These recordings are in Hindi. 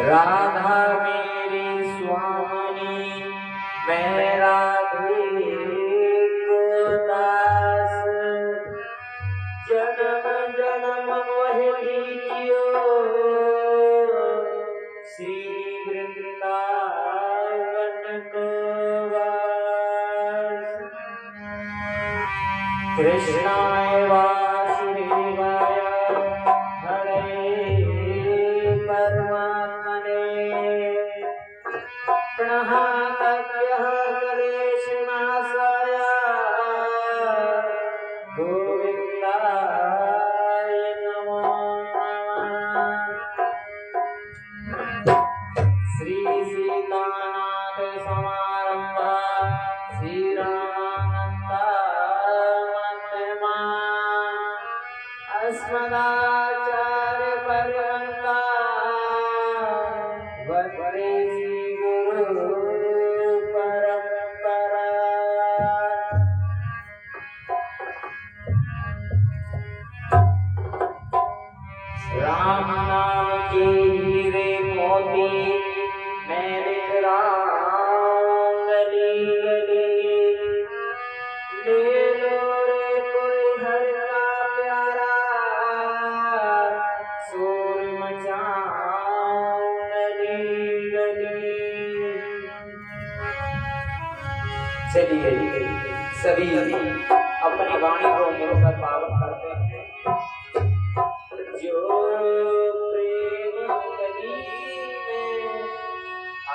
राधा मेरी स्वामी मैं राधे को दास जन्म जन्म मोह लीजियो श्री वृंदावन को वास। कृष्णाय वासुदेवाय हरे परमात्मने प्रणहातव्यः कलेशनाशाय गोविन्दाय नमो नमः। श्री सीतानाथ समारंभा श्रीरामानन्दा अस्मदाचार्य पर्यन्ता वन्दे गुरु परम्परा। राम नाम के हीरे मोती मेरे राम गली गली ले लो रे कोई हर का प्यारा शोर मचाऊं गली गली। चलिए सभी अपनी वाणी को मिलकर पावन करते हैं। जो प्रेम गली में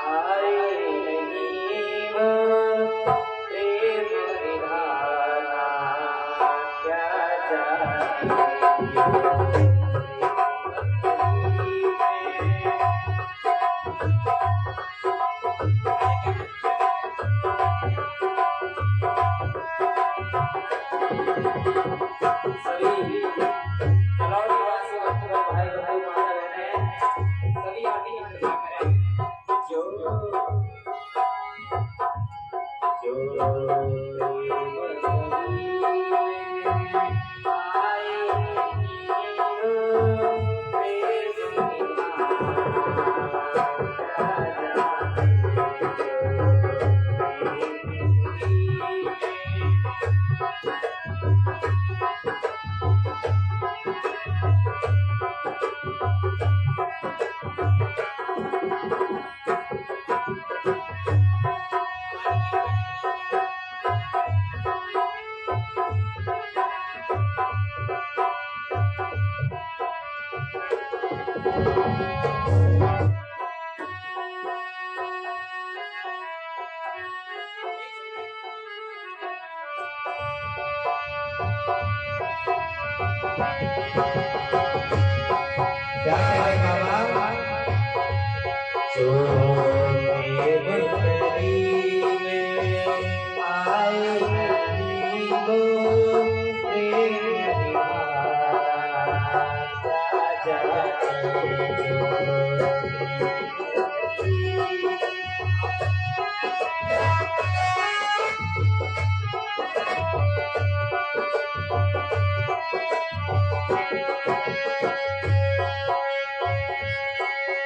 आए नहीं वो प्रेम निभाना क्या जाने। क्या कहे बाबा? जो प्रेम गली में आए नहीं वो प्रेम निभाना क्या जाने।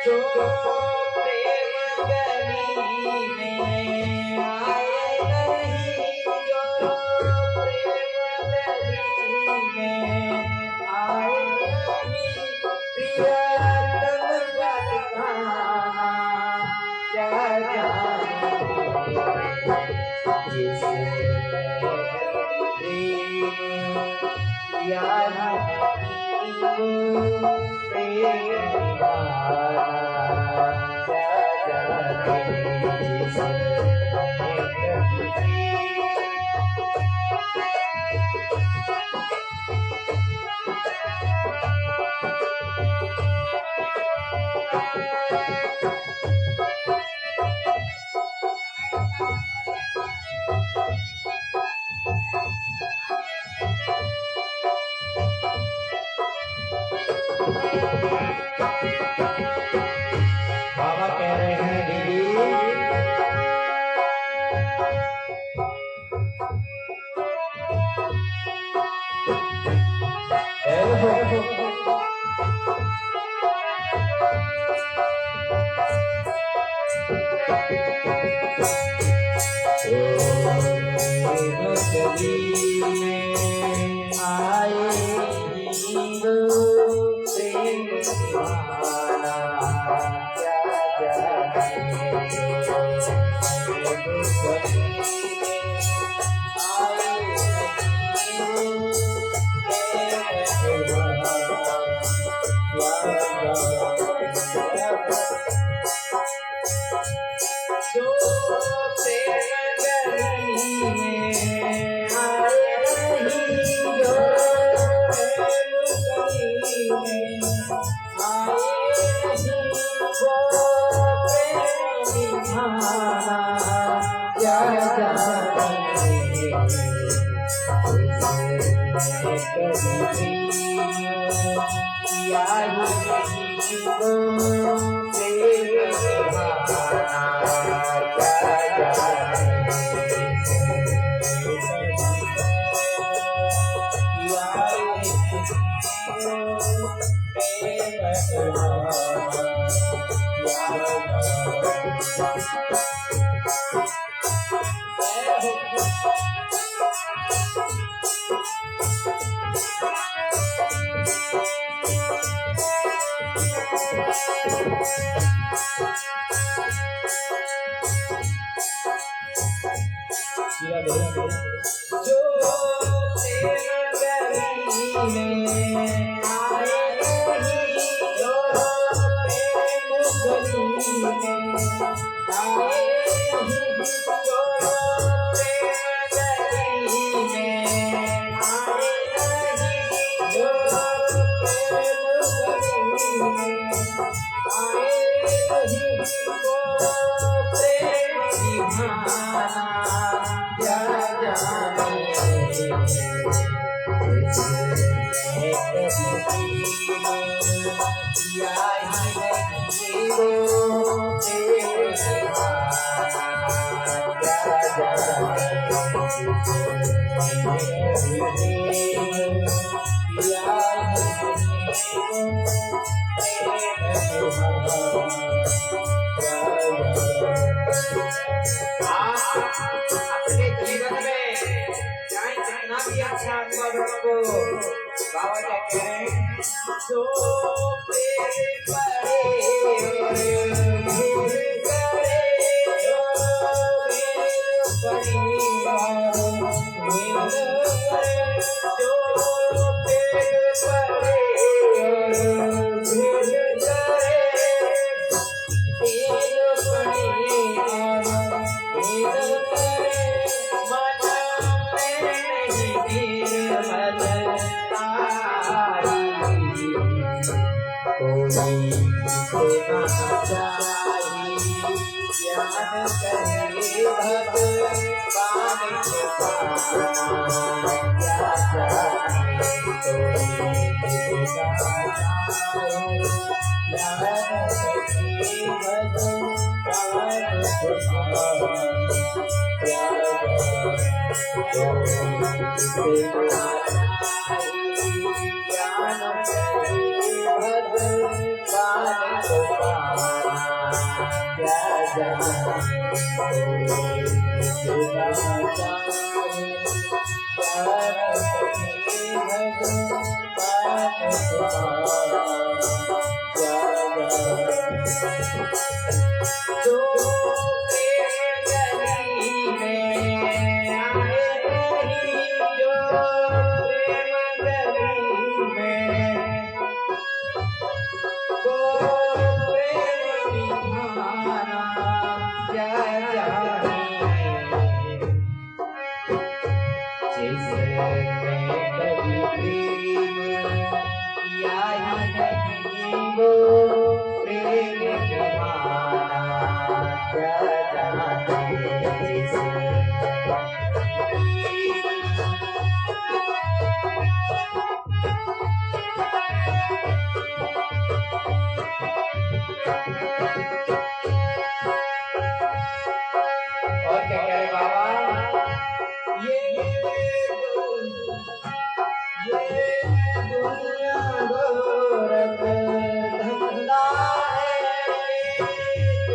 जो प्रेम गली में आए नहीं जो प्रेम गली में आए नहीं प्रियतम बरसाना क्या जाने। जिसे प्रेम किया नहीं वो प्रेम बाबा कह रहे हैं दीदी गली में आए हिंदू प्रेम दीवाना क्या जाने गली में आए हिंदू प्रेम दीवाना क्या जो प्रेम गली में आए जो प्रेम गली में आए वो प्रेम दीवाना क्या जाने जो प्रेम गली में आए जो प्रेम गली में आए जो प्रेम गली में आए जो प्रेम गली में आए वो प्रेम दीवाना क्या जाने अपने जीवन में चाहे जितना भी अच्छा कर्म को बाबा क्या कह रहे हैं जो पेड़ पड़े फूल करे जो पेड़ पड़े नींद करे जो पेड़ पड़े फूल करे पेड़ पड़े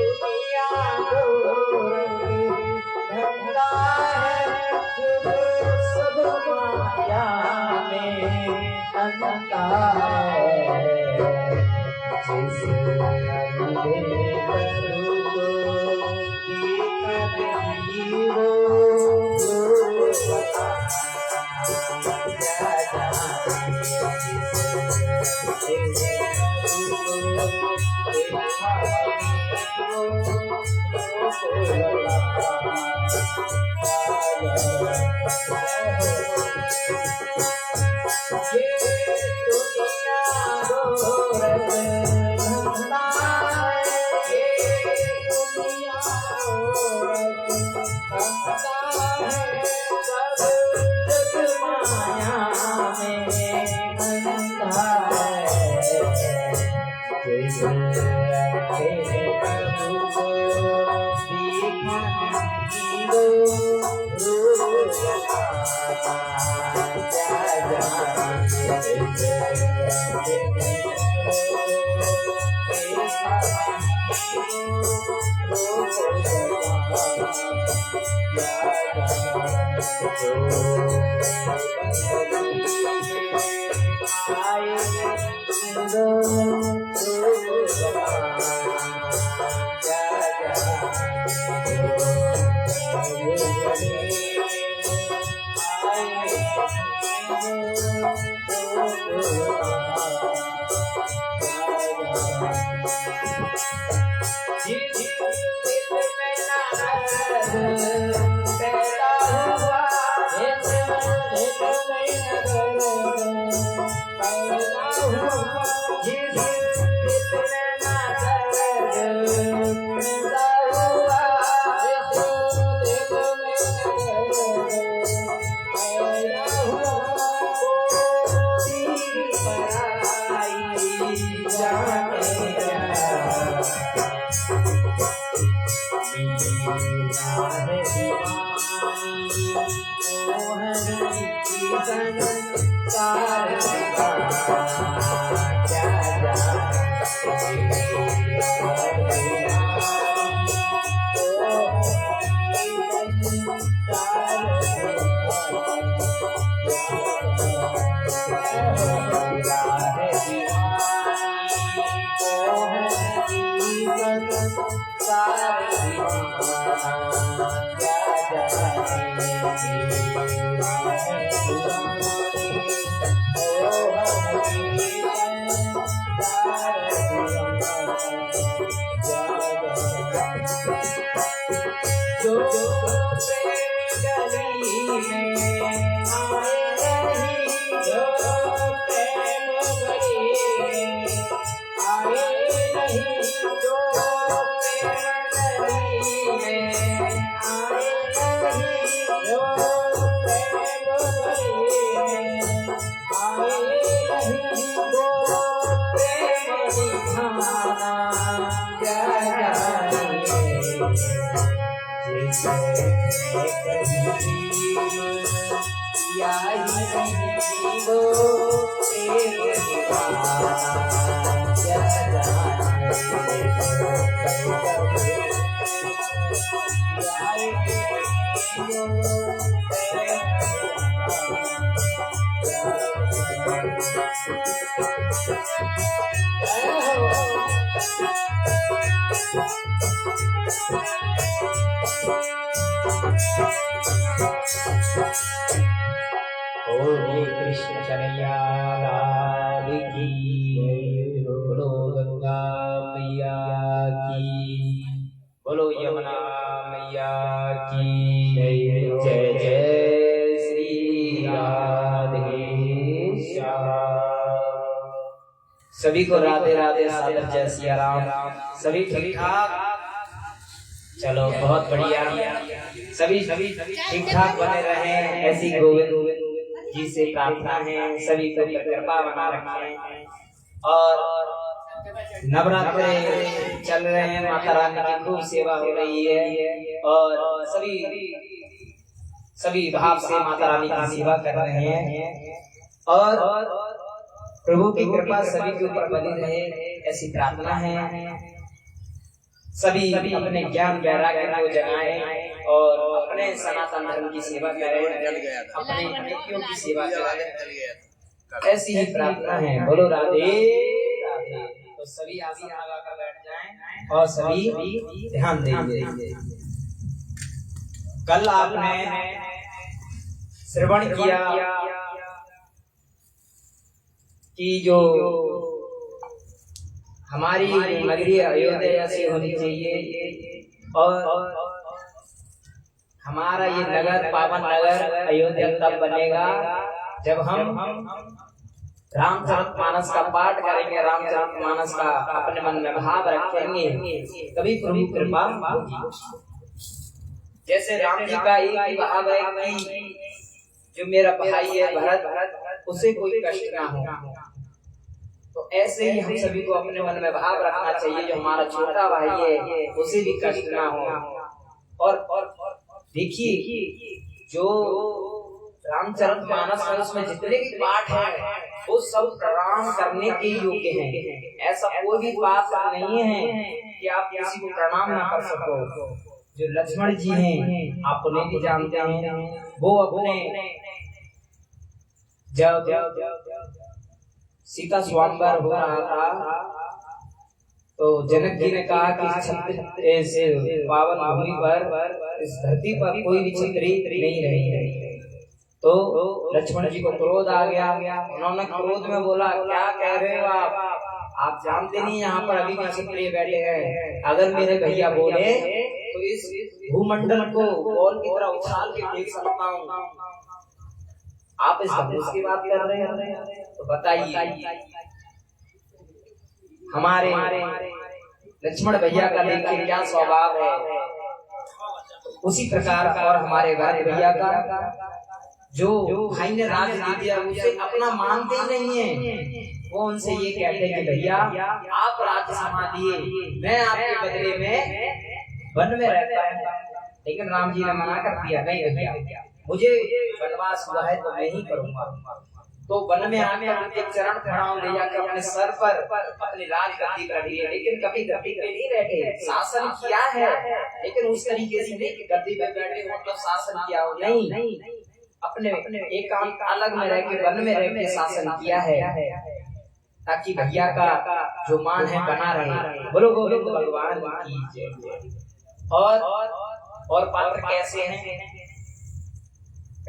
दुनिया कृष्ण कन्हैया लाल की, बोलो गंगा मैया की, बोलो यमुना मैया की जय। जय श्री राधे श्याम। सभी को राधे राधे सादर जय सिया राम। सभी ठीक ठाक? चलो बहुत बढ़िया। सभी ठीक ठाक बने रहे, ऐसी गोविंद जी से प्रार्थना है सभी को कृपा बना रखें। और नवरात्रे चल रहे हैं, माता रानी की खूब सेवा हो रही है और सभी भाव से माता रानी की सेवा कर रहे हैं और प्रभु की कृपा सभी के ऊपर बनी रहे, ऐसी प्रार्थना है। सभी अपने ज्ञान वैराग्य को जगाएं और अपने सनातन धर्म की सेवा करें, अपने अतिथियों की सेवा करें, ऐसी ही प्रार्थना है। बोलो राधे राधे। तो सभी आसन लगाकर बैठ जाएं और सभी ध्यान देंगे। कल आपने श्रवण किया कि जो हमारी नगरी अयोध्या ऐसी होनी चाहिए और हमारा ये नगर पावन नगर अयोध्या तब बनेगा जब हम रामचरितमानस का पाठ करेंगे, रामचरितमानस का अपने मन में भाव रखेंगे, तभी प्रभु कृपा होगी। जैसे राम जी का एक ही भाव है कि जो मेरा भाई है भरत उसे कोई कष्ट ना हो, तो ऐसे ही हम सभी को अपने मन में भाव रखना चाहिए जो हमारा छोटा भाई है उसे भी कष्ट ना हो। और देखिए जो रामचरितमानस है उसमें जितने भी पाठ हैं वो सब प्रणाम करने के योग्य हैं। ऐसा कोई भी पाप नहीं है कि आप किसी को प्रणाम ना कर सको। जो लक्ष्मण जी हैं आप उन्हें भी जानते हैं, वो अपने जब सीता स्वयंवर हो रहा था तो जनक जी ने कहा कि ऐसे पावन भूमि पर इस धरती पर कोई भी क्षत्रिय नहीं रही। तो लक्ष्मण जी को क्रोध आ गया, उन्होंने क्रोध में बोला क्या कह रहे हो आप जानते नहीं यहाँ पर अभी भी क्षत्रिय बैठे हैं। अगर मेरे भैया बोले तो इस भूमंडल को बॉल की तरह उछाल के फेंक सकता हूँ, आप इस धनुष की बात कर रहे हैं। तो बताइए हमारे लक्ष्मण भैया का देखिए क्या स्वभाव है, उसी प्रकार और हमारे भैया का जो भाई ने राज दे दिया उसे अपना मानते ही नहीं है। वो उनसे ये कहते हैं कि भैया आप राज्य संभालिए, मैं आपके बदले में वन में रहता हूँ। लेकिन राम जी ने मना कर दिया, नहीं भैया मुझे वनवास हुआ है तो मैं ही करूंगा। तो वन में आकर एक चरण खड़ा ले जाकर अपने सर पर अपनी राजगद्दी कर ली, लेकिन कभी गद्दी पे नहीं बैठे, शासन किया है लेकिन उस तरीके से नहीं कि गद्दी पे बैठे मतलब शासन किया हो, नहीं, अपने एक अलग में रह के वन में रह के शासन किया है ताकि भैया का जो मान है बना रहे। बोलो गोविंद भगवान की जय। और पात्र कैसे हैं?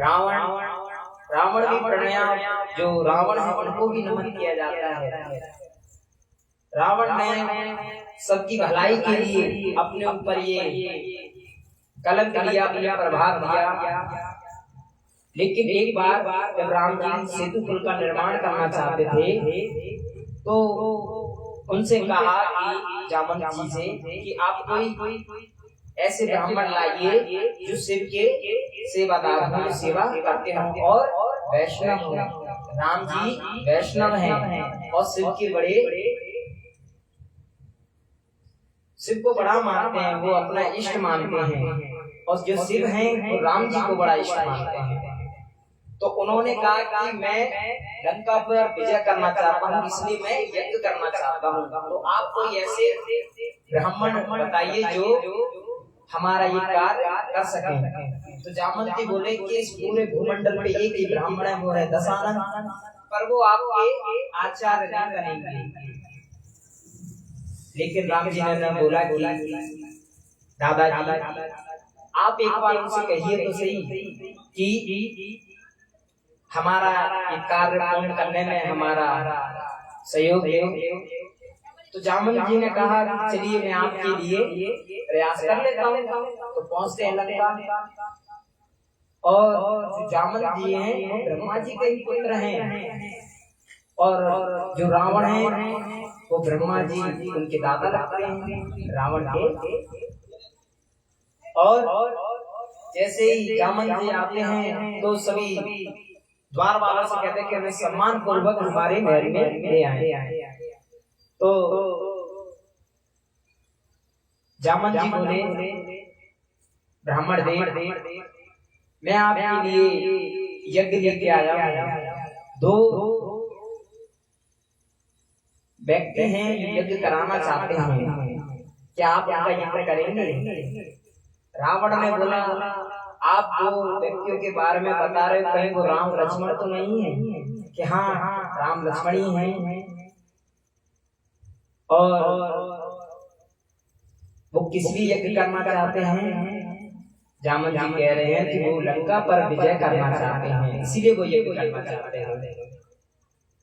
रावण भी प्रणयाम, जो रावण है उनको भी नमन किया जाता है। रावण ने सबकी भलाई के लिए अपने ऊपर ये कलंक लिया, अपने प्रभाव दिया। लेकिन एक बार जब राम जी सेतु पुल का निर्माण करना चाहते थे तो उनसे कहा कि जामवंत जी से कि आप कोई ऐसे ब्राह्मण लाइए जो शिव के सेवादार हो, सेवा करते हो और वैष्णव हो। राम जी वैष्णव हैं और शिव को बड़ा मानते हैं, वो अपना इष्ट मानते हैं और जो शिव हैं वो राम जी को बड़ा इष्ट मानते हैं। तो उन्होंने कहा कि मैं लंका पर विजय करना चाहता हूँ, इसलिए मैं यज्ञ करना चाहता हूँ। तो आप कोई ऐसे ब्राह्मण बताइए जो हमारा ये कार्य कर सके। तो जामवंत जी बोले कि इस पूरे भूमंडल में एक ही ब्राह्मण है, वो है दशानन, पर वो आपके आचार्य नहीं बनेंगे। लेकिन राम जी ने बोला कि दादाजी आप एक बार उनसे कहिए तो सही कि हमारा ये कार्य पूर्ण करने में हमारा सहयोग है। तो जामवंत जी ने कहा चलिए मैं आपके लिए प्रयास कर लेता हूँ। तो पहुंचते हैं लंका और जो जामवंत जी हैं ब्रह्मा जी के ही पुत्र हैं और जो रावण है वो ब्रह्मा जी उनके दादा लगते हैं रावण के। और जैसे ही जामवंत जी आते हैं तो सभी द्वार वालों से कहते हैं कि हमें सम्मान पूर्वक हमारे महल में ले आए। तो जामवंत जी बोले ब्राह्मण देव मैं आपके लिए यज्ञ लेके आया हूं। दो व्यक्ति हैं यज्ञ कराना चाहते हैं, क्या आप उनका यज्ञ करेंगे? रावण ने बोला आप दो व्यक्तियों के बारे में बता रहे हो, कहीं वो राम लक्ष्मण तो नहीं है? कि हाँ राम लक्ष्मण ही हैं। और वो किस लिए यज्ञ करना चाहते हैं? जामन जी कह रहे हैं कि वो लंका पर विजय करना चाहते हैं, इसीलिए वो यज्ञ करना चाहते हैं।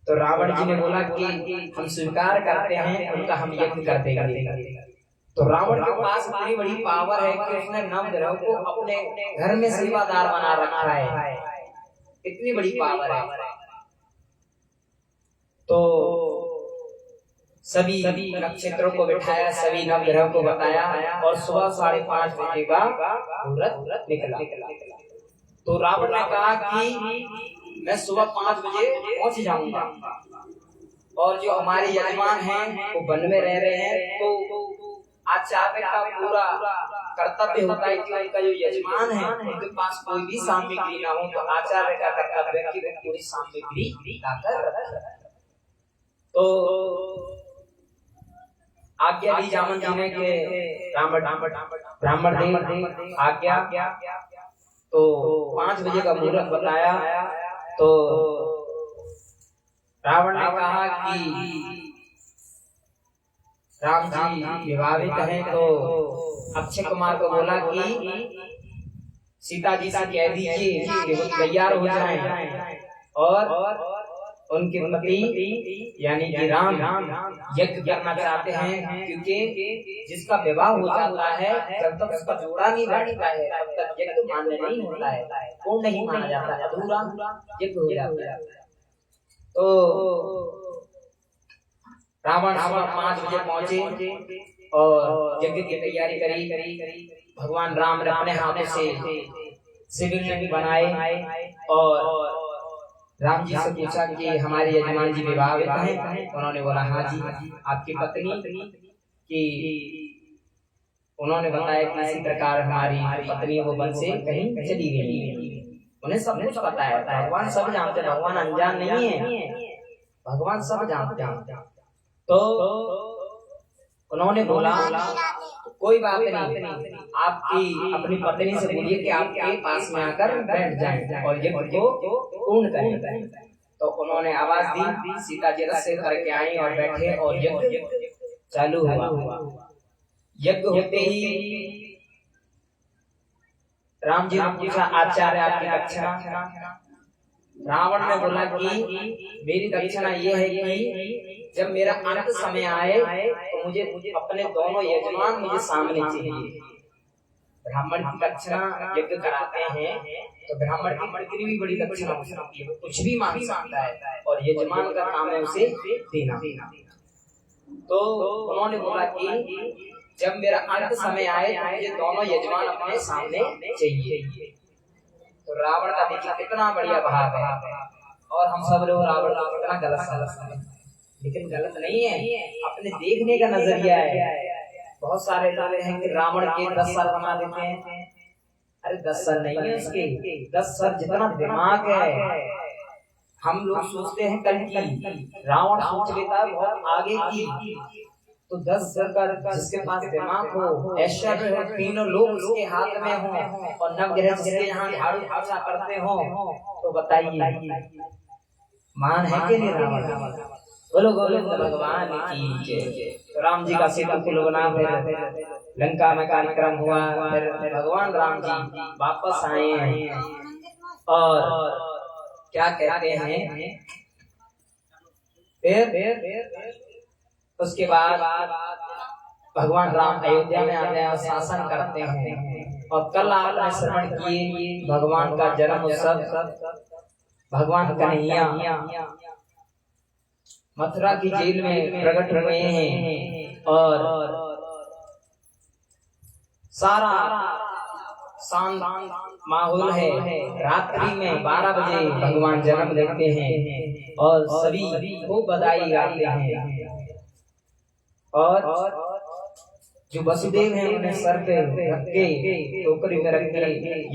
तो रावण जी ने बोला कि हम स्वीकार करते हैं, उनका हम यज्ञ कर देंगे। तो रावण के पास इतनी बड़ी पावर है कि उसने नवग्रह को अपने घर में सेवादार बना रखा है, इतनी बड़ी पावर है। तो सभी नक्षत्रों को बिठाया, सभी नवग्रह को बताया और सुबह 5:30 बजे का मुहूर्त निकला। तो रावण ने कहा कि मैं सुबह 5 बजे पहुंच जाऊंगा, और जो हमारे यजमान हैं वो वन में रह रहे हैं, तो आचार्य का पूरा कर्तव्य होता है कि उनका जो यजमान है उनके पास कोई भी सामग्री ना हो, तो आचार्य का कर्तव्य है कि वो पूरी सामग्री लाकर रखे। तो आज्ञा दी जामन जी ने कि ब्राह्मण देव आज्ञा। तो 5 बजे का मुहूर्त बताया। तो रावण ने कहा कि राम जी विवाहित हैं, तो अक्षय कुमार को बोला कि सीता जी से कह दीजिए कि वो तैयार हो जाएं और उनके पति यानी कि राम यज्ञ करना चाहते हैं, क्योंकि जिसका विवाह हो जाता है जब तक उसका जोड़ा नहीं बैठता है तब तक यज्ञ मान्य नहीं होता है, पूर्ण नहीं माना जाता, अधूरा यज्ञ हो जाता है। तो रावण सुबह 5 बजे पहुंचे और यज्ञ की तैयारी करी। भगवान राम ने अपने हाथों से शिवलिंग बनाए और राम जी से पूछा कि हमारे यजमान जी विवाहित हैं? उन्होंने बोला हाँ जी। आपकी पत्नी की उन्होंने बताया कि इसी प्रकार हमारी पत्नी वो वन से कहीं चली गई। उन्हें सब कुछ पता है, भगवान सब जानते हैं, भगवान अनजान नहीं है, भगवान सब जानते हैं। तो उन्होंने बोला कोई बात नहीं, आपकी अपनी पत्नी से बोलिए कि आपके पास में आकर बैठ जाएं और यज्ञ को पूर्ण करें। तो उन्होंने आवाज दी, सीता जी रथ से करके आई और बैठे और यज्ञ चालू हुआ। यज्ञ होते ही राम जी ने पूछा आचार्य आपकी दक्षिणा? रावण ने बोला कि मेरी दक्षिणा ये है कि जब मेरा अंत समय आए तो मुझे अपने दोनों यजमान मुझे सामने चाहिए। ब्राह्मण की दक्षिणा यज्ञ कराते हैं तो ब्राह्मण की कितनी भी बड़ी दक्षिणा हो सकती है, कुछ भी मांग सकता है और यजमान का काम है उसे देना। तो उन्होंने बोला कि जब मेरा अंत समय आए तो मुझे दोनों यजमान अपने सामने चाहिए। तो रावण का देखिए कितना बढ़िया भाव है, और हम सब लोग रावण को कितना गलत समझते हैं, लेकिन गलत नहीं है, अपने देखने का नजरिया है। बहुत सारे लोग हैं कि रावण के 10 सर बना देते हैं। अरे 10 सर नहीं है उसके, 10 सर जितना दिमाग है। हम लोग सोचते हैं कल की, रावण सोच लेता है बहुत आगे की। तो 10 सर का जिसके पास दिमाग हो, ऐश्वर्य हो, तीनों लोग उसके हाथ में हो और नवग्रह जिसके यहाँ झाड़ू पोछा करते हो, तो बताइए मान है कि नहीं रावण? बोलो गोविंद भगवान की जय। तो राम जी का सेतु पुल बना, फिर लंका में कार्यक्रम हुआ, फिर भगवान राम जी वापस आए हैं और क्या कहते हैं, फिर उसके बाद भगवान राम अयोध्या में आते हैं और शासन करते हैं। और कल आपने श्रवण किए भगवान का जन्म उत्सव, भगवान कन्हैया मथुरा की जेल में प्रकट हुए हैं और सारा शांत माहौल है। रात्रि में 12 बजे भगवान जन्म लेते हैं और सभी खूब बधाई गाते हैं। और जो वसुदेव हैं उन्हें सर पे रख के टोकरी में रख के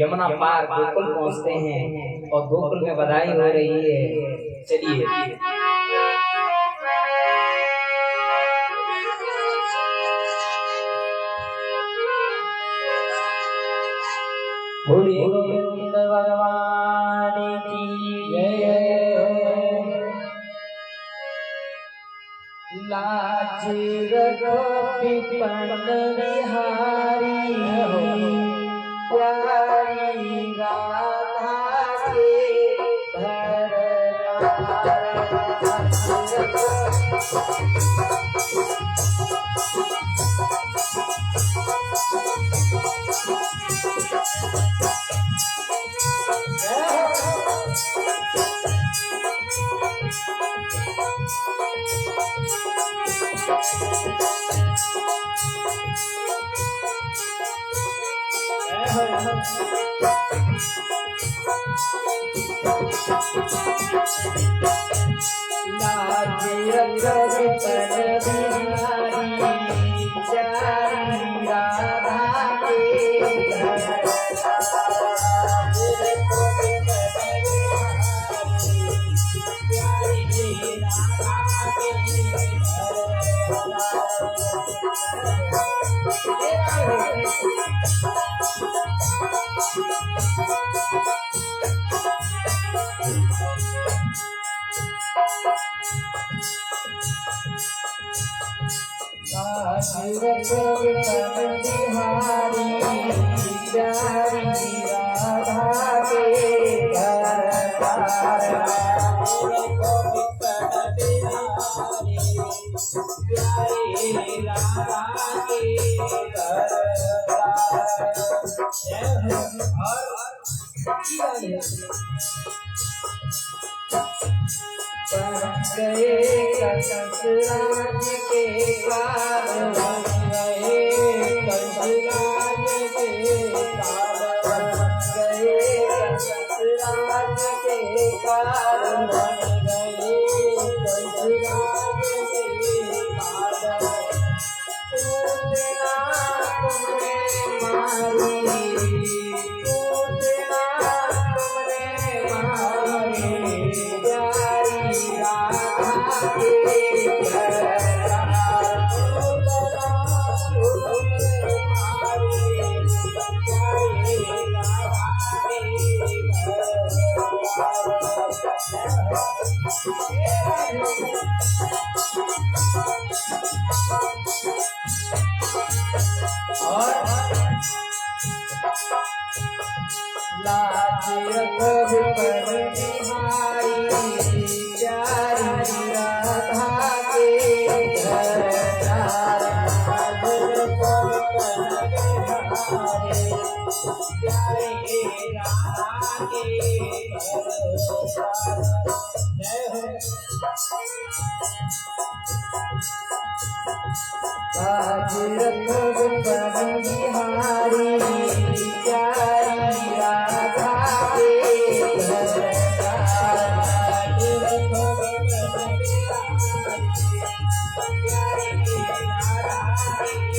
यमुना पार गोकुल पहुंचते हैं और गोकुल में बधाई हो रही है। चलिए बोलिए गोविंद भगवान की जय। लाचार रखो विपन बिहारी प्यारी राधा के घर राज के कारण गए कंसराज के कारण गए कंसराज के कारण गए कंसराज के कारण पूजना तुमने मारी पूजना तुमने मारी प्यारी राधा के लाज रखो विपन बिहारी प्यारी राधा के घर लाज रखो विपन बिहारी प्यारी राधा के घर जय हो लाज रखो विपन बिहारी प्यारी राधा के घर लाज रखो विपन बिहारी प्यारी राधा के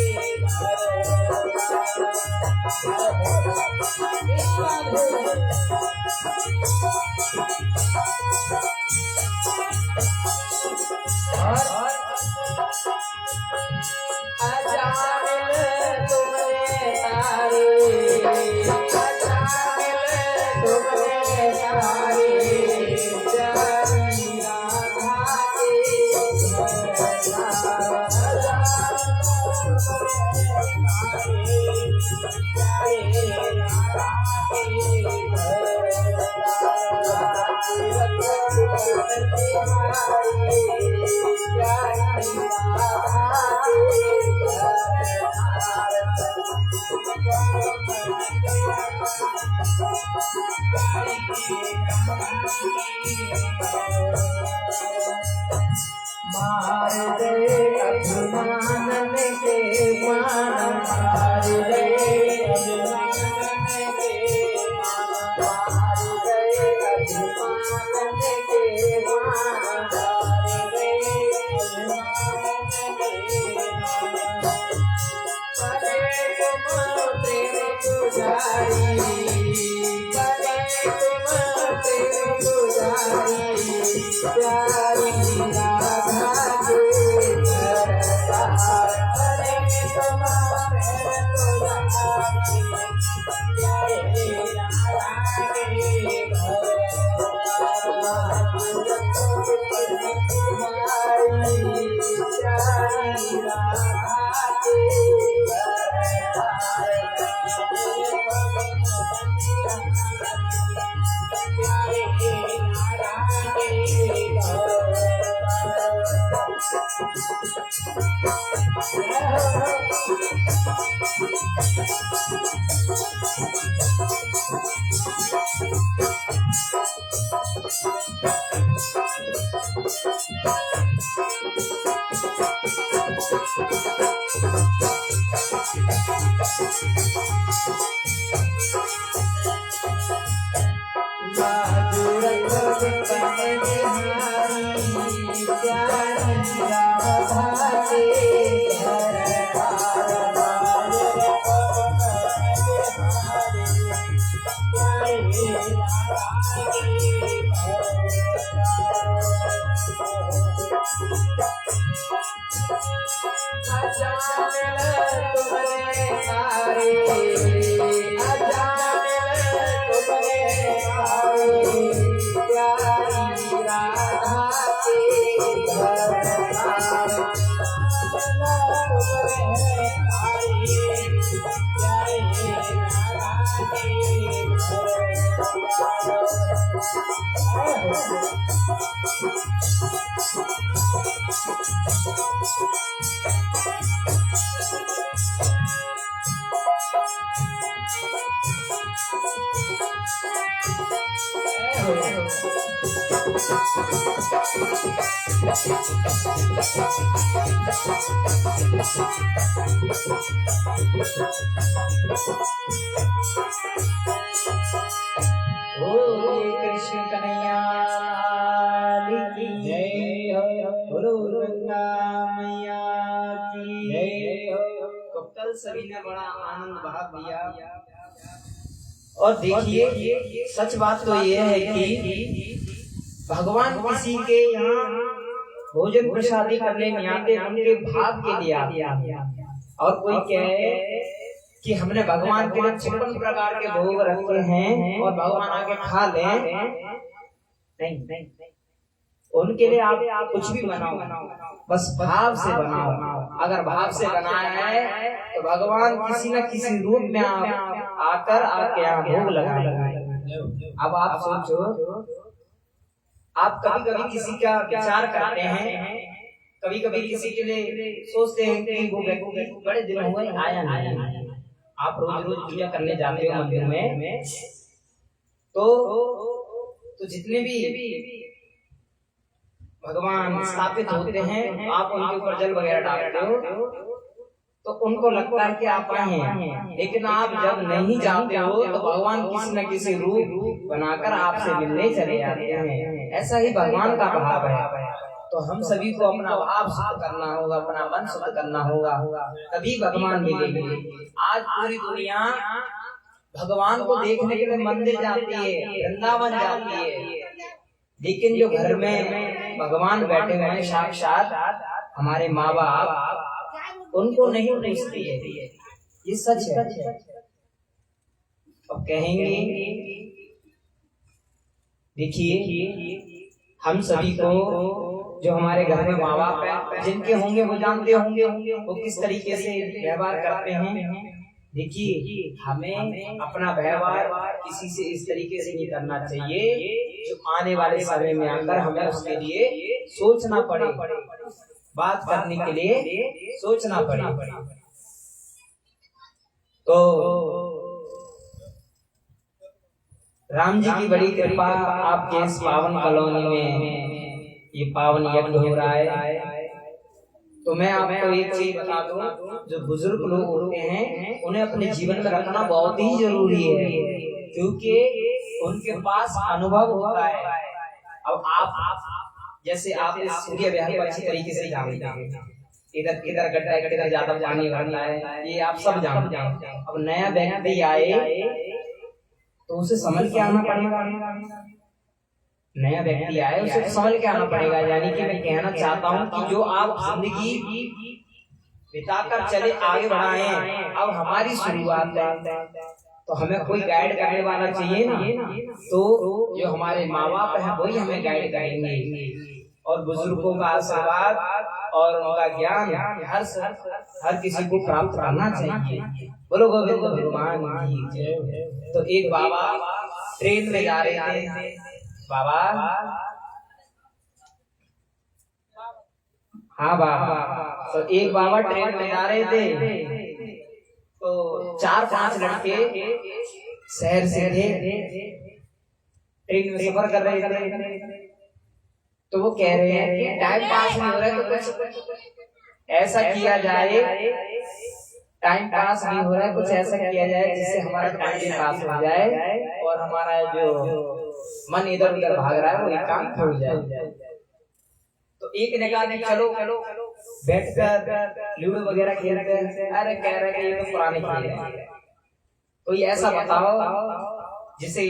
मार दे अभिमान के मान मार दे अभिमान के मान मार दे अभिमान के मान मार दे अभिमान के मान करे तुम प्रेम पुजारी करे तुम प्रेम पुजारी प्यारी राधा के घर करे तुम प्रेम पुजारी प्यारी राधा के घर लाज रखो विपन बिहारी प्यारी कृष्ण कन्हैया की जय हो, बोलो गंगा मैया की जय हो। तो कल सभी ने बड़ा आनंद भाग लिया। और देखिए सच बात तो ये है कि भगवान किसी के यहाँ भोजन प्रसादी करने में आते, उनके भाग के लिए आते। और कोई कहे कि हमने भगवान के लिए 56 प्रकार के भोग रखे हैं और भगवान आके खा ले, नहीं, उनके लिए आप कुछ भी बनाओ, बस भाव से बनाओ। अगर भाव से बनाया है तो भगवान किसी न किसी रूप में आकर आपके यहाँ भोग लगाएंगे। अब आप सोचो, आप कभी कभी किसी का विचार करते हैं, कभी कभी किसी के लिए सोचते हैं कि वो व्यक्ति बड़े दिन हुए आया नहीं। आप रोज रोज पूजा करने जाते हो मंदिर में, तो जितने भी भगवान स्थापित होते हैं, आप उनके ऊपर जल वगैरह डालते हो, तो उनको लगता है कि आप आए हैं। लेकिन आप जब नहीं जाते हो तो भगवान किसी न किसी रूप बनाकर आपसे मिलने चले जाते हैं। ऐसा ही भगवान का भाव है। तो हम सभी को अपना भाव शुद्ध करना होगा, अपना मन शुद्ध करना होगा, तभी भगवान मिलेंगे। आज पूरी दुनिया भगवान को देखने के लिए मंदिर जाती है, वृंदावन जाती है, लेकिन जो घर में भगवान बैठे हुए हैं साक्षात हमारे माँ बाप, उनको नहीं पूछती है। ये सच है। अब कहेंगे, देखिए हम सभी को जो हमारे घर में माँ बाप है, जिनके होंगे वो जानते होंगे वो किस तरीके से व्यवहार करते हैं। देखिए हमें अपना व्यवहार किसी से इस तरीके से नहीं करना चाहिए जो आने वाले समय में आकर हमें उसके लिए सोचना पड़े, बात करने के लिए सोचना पड़े। तो राम जी की बड़ी कृपा आपके इस पावन कॉलोनी में ये पावन यज्ञ हो रहा है। तो मैं आपको एक चीज बता दूं, जो बुजुर्ग लोग होते हैं उन्हें अपने जीवन में रखना बहुत ही जरूरी है, क्योंकि उनके पास अनुभव होता है। अब आप जैसे आप इस सूर्य विहार को अच्छी तरीके से जानते हैं, इधर किधर गड्ढा है, किधर ज्यादा पानी भरना है, ये आप सब जानते हैं। अब नया व्यक्ति आए तो उसे समझ के आना पड़ेगा। नया व्यक्ति आए उसे समझ के आना पड़ेगा। यानी कि मैं कहना चाहता हूँ कि जो आप जिंदगी बिताकर चले आगे बढ़ाए, अब हमारी शुरुआत है, तो हमें कोई गाइड करने वाला चाहिए ना। तो जो हमारे माँ बाप हैं वही हमें गाइड करेंगे, और बुजुर्गों का आशीर्वाद और उनका ज्ञान हर किसी को प्राप्त करना चाहिए। बोलो गोविंद भगवान की जय। तो एक बाबा ट्रेन में जा रहे थे। बाबा, हाँ बाबा, तो एक बाबा ट्रेन में जा रहे थे, तो 4-5 लड़के शहर से थे, ट्रेन में सफर कर रहे थे। तो वो कह रहे हैं कि टाइम पास नहीं हो रहा है, तो कुछ ऐसा किया जाए, टाइम पास नहीं हो रहा है, कुछ ऐसा किया जाए जिससे हमारा टाइम पास हो जाए और हमारा जो मन इधर उधर भाग रहा है वो एकांत हो जाए। तो एक ने कहा कि चलो बैठकर लूडो वगैरह खेलते हैं। अरे कह रहे कि ये तो पुराने खेल है, कोई ऐसा बताओ जिसे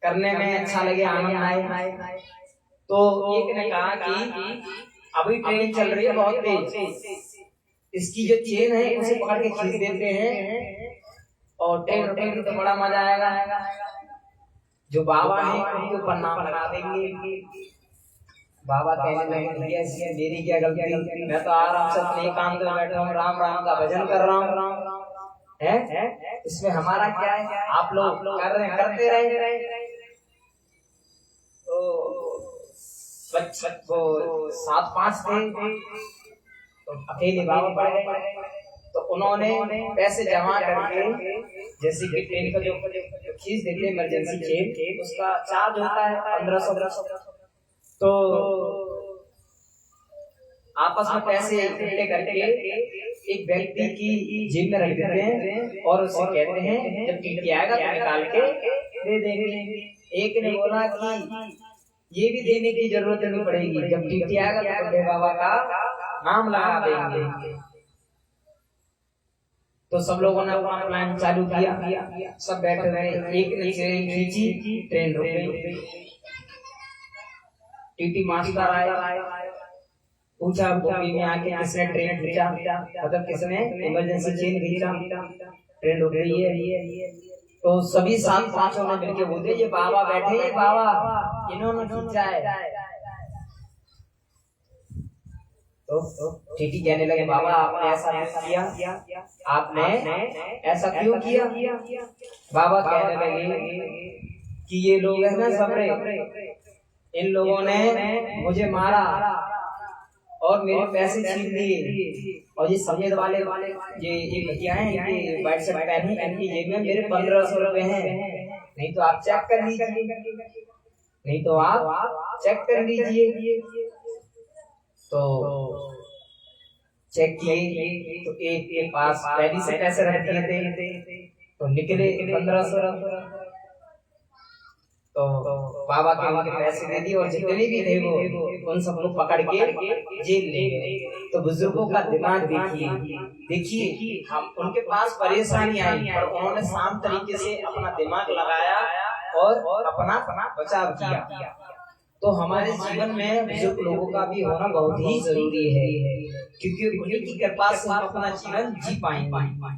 करने में अच्छा लगे, आनंद आए। तो एक ने कहा कि अभी ट्रेन चल रही है बहुत तेज, इसकी जो चेन है उसे पकड़ के खींच देते हैं और ट्रेन रुकेगी तो बड़ा मजा आएगा। जो बाबा है उनको प्रणाम करा देंगे। बाबा कहने लगे भैया इसमें मेरी क्या गलती, मैं तो आराम से अपने काम कर बैठा हूँ, राम राम का भजन कर रहा हूँ, है इसमें हमारा क्या है, आप लोग कर रहे करते रहे। तो वो 7-5 थे, तो अकेले बाबा पड़ गए। तो उन्होंने पैसे जमा करके, जैसे कि ट्रेन का जो खींच देते इमरजेंसी चेन, उसका चार्ज होता है 1500। तो आपस में पैसे इकट्ठे करके एक व्यक्ति की जेब में रख देते हैं और उसे कहते हैं जब टीटी आएगा तो निकाल के दे देंगे। एक ने बोला कि ये भी देने की जरूरत नहीं पड़ेगी, जब टीटी आएगा तो बड़े बाबा का नाम लगा देंगे। तो सब लोगों ने अपना प्लान चालू किया, सब बैठे रहे। एक ने चेन खींची, ट्रेन रुक गई। टीटी मास्टर आया, पूछा बोगी में आके किसने ट्रेन खींचा, मतलब किसने इमरजेंसी चेन खींचा, ट्रेन रुक गई है। तो सभी 7-5 ने मिलके बोलते ये बाबा बैठे, ये बाबा इन्होंने खींचा है। तो टीटी कहने लगे बाबा आपने ऐसा नहीं किया, आपने ऐसा क्यों किया। बाबा कहने लगे कि ये लोग है ना सबरे, इन लोगों ने मुझे मारा और मेरे पैसे छीन लिए, और ये सफेद वाले ये भैया हैं, ये व्हाइट शर्ट पहनी, इनकी जेब में मेरे 1500 रुपए हैं। नहीं तो आप चेक कर लीजिए, तो चेक किए तो एक के पास पहले से पैसे रख दिए थे, तो निकले 1500। तो बाबा के उनके पैसे दे दिए और जितने भी थे वो उन सबको पकड़ के जेल ले गए। तो बुजुर्गों का दिमाग देखिए हम उनके पास परेशानी आई पर उन्होंने शांत तरीके से अपना दिमाग लगाया और अपना बचाव किया। तो हमारे जीवन में बुजुर्ग लोगों का भी होना बहुत ही जरूरी है, क्योंकि उन्हीं की कृपा से हम अपना जीवन जी पाएंगे।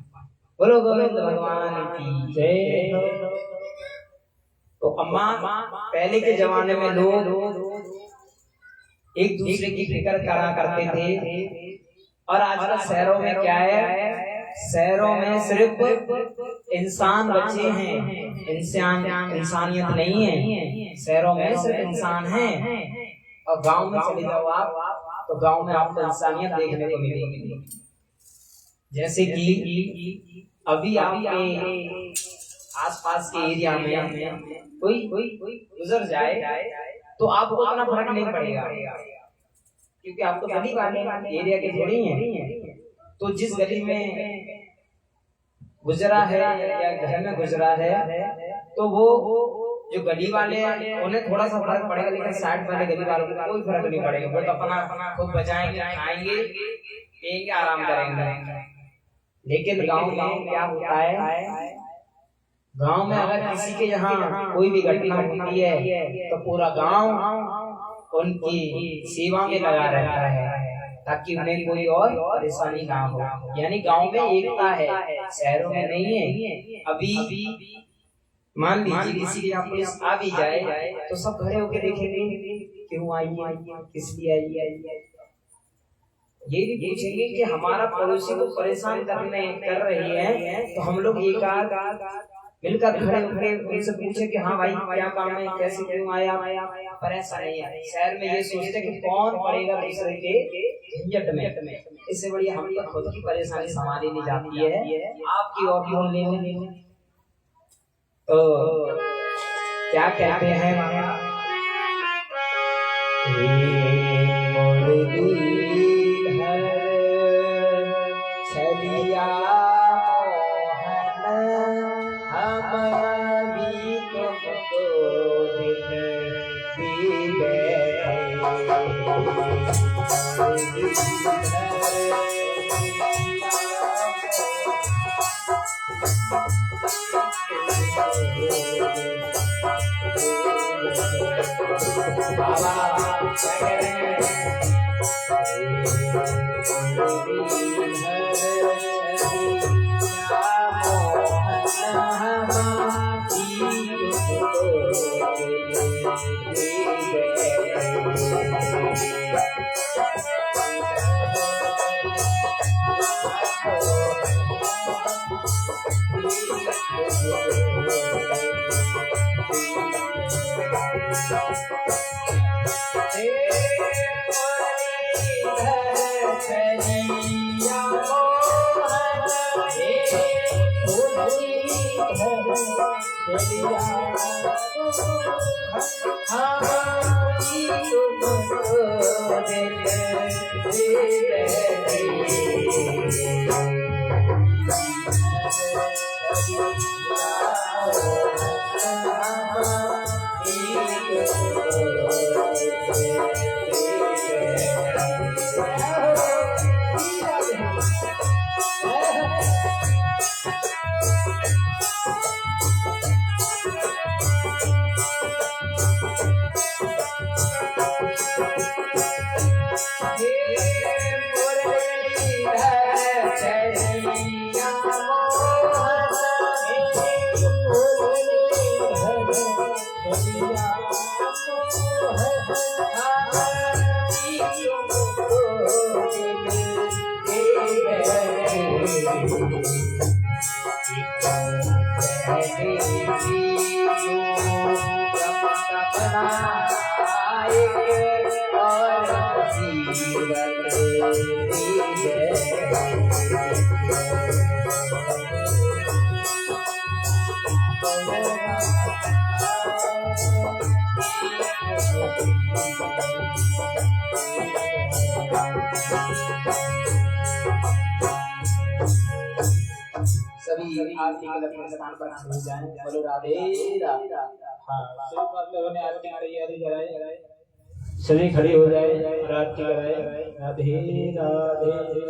बोलो गोविंद भगवान की जय। तो अम्मा पहले के जमाने में लोग एक दूसरे की फिक्र करा करते थे, और आजकल शहरों में क्या है, शहरों में सिर्फ इंसान बचे हैं, इंसानियत नहीं है। शहरों में सिर्फ इंसान है, और गांव में चले जाओ आप तो गांव में आपको इंसानियत देखने को मिलेगी। जैसे कि अभी आपके आसपास के एरिया में कोई गुजर जाए तो आपको उतना फर्क नहीं पड़ेगा, क्योंकि आप तो गली वाले एरिया के थोड़ी हैं। तो जिस गली में गुजरा है या घर में गुजरा है, तो वो जो गली वाले हैं उन्हें थोड़ा सा फर्क पड़ेगा, लेकिन साइड वाले गली वालों को कोई फर्क नहीं पड़ेगा। वो तो अपना खुद बचाएंगे, खाएंगे, पिएंगे, आराम करेंगे। लेकिन गाँव में क्या होता है, गांव में अगर किसी के यहाँ कोई भी घटना होती है तो पूरा गांव उनकी सेवा में लगा रहता है ताकि उन्हें कोई और परेशानी ना हो। यानी गांव में एकता है, शहरों में नहीं है। अभी मान लीजिए किसी के यहाँ पुलिस आ भी जाए तो सब खड़े होकर देखेंगे क्यों आई है, किस लिए आई है। ये भी पूछेंगे कि हमारा पड़ोसी को परेशान कर रही है तो हम लोग एकाध मिलकर खड़े खड़े उनसे पूछे कि हाँ भाई क्या काम है, कैसे क्यों आया, पर ऐसा नहीं है। शहर में ये सोचते कि कौन पड़ेगा दूसरे के झंझट में, इससे बढ़िया हम तो खुद की परेशानी संभाली नहीं जाती है, आपकी और क्यों लेने। तो क्या कहते हैं छलिया सभी आरती के अपने स्थान पर हो जाएं। बोलो राधे राधे। हाँ, सभी लोगों ने आरती की तैयारी कराई, सभी खड़े हो जाए, आरती कराए। राधे राधे।